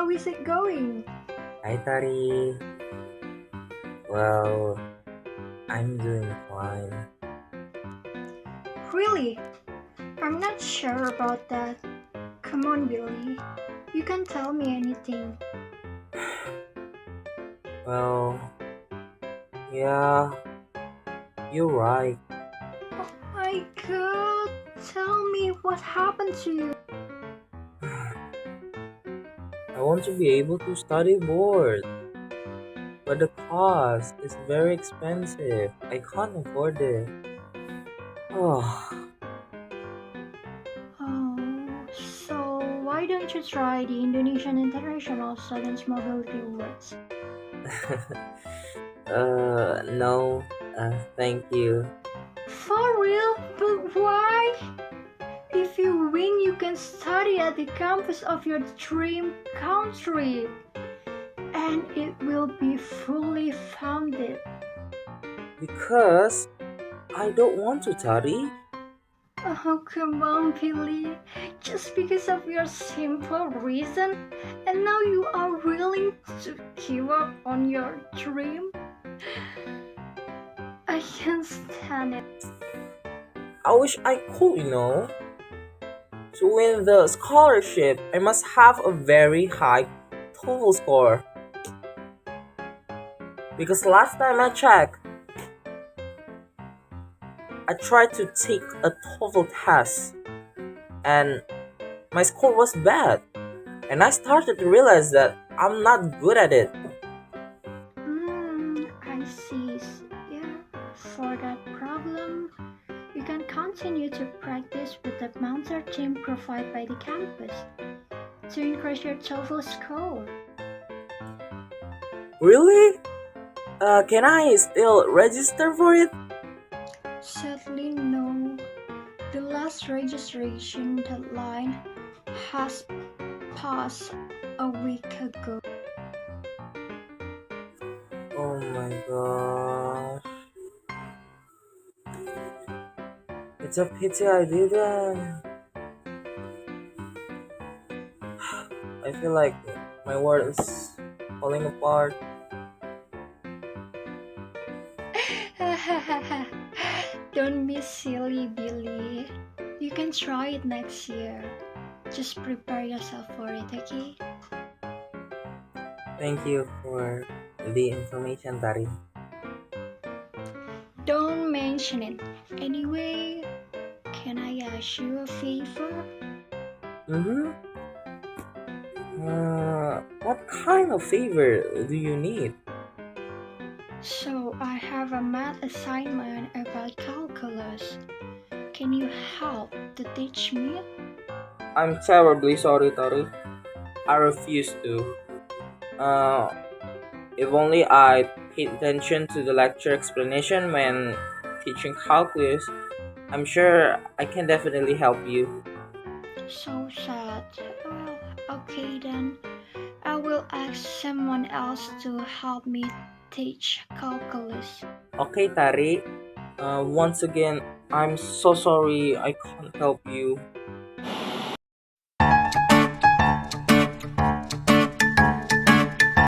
how is it going? Hi Tari. Well, I'm doing fine. Really? I'm not sure about that. Come on, Billy. You can tell me anything. Well, yeah, you're right. Oh my god, tell me what happened to you. I want to be able to study board, but the cost is very expensive. I can't afford it. Oh, So why don't you try the Indonesian International Students Mobility Awards? no, thank you. For real? But why? If you win, you can study at the campus of your dream country, and it will be fully funded. Because I don't want to, Tari. Oh, come on, Billy. Just because of your simple reason, and now you are willing to give up on your dream? I can't stand it. I wish I could. To win the scholarship, I must have a very high TOEFL score. Because last time I checked, I tried to take a TOEFL test and my score was bad. And I started to realize that I'm not good at it. I see. Yeah, for that problem, you can continue to practice with the mentor team provided by the campus to increase your TOEFL score. Really? Can I still register for it? Sadly, no. The last registration deadline has passed a week ago. Oh my gosh. It's a pity I didn't. I feel like my world is falling apart. Don't be silly, Billy. You can try it next year. Just prepare yourself for it, okay? Thank you for the information, Tari. Don't mention it. Anyway, can I ask you a favor? Mm-hmm. What kind of favor do you need? So, I have a math assignment about calculus. Can you help to teach me? I'm terribly sorry, Tari. I refuse to. Uh, if only I paid attention to the lecture explanation when teaching calculus, I'm sure I can definitely help you. So sad. Well, okay then. I will ask someone else to help me teach calculus. Okay, Tari. Once again, I'm so sorry I can't help you.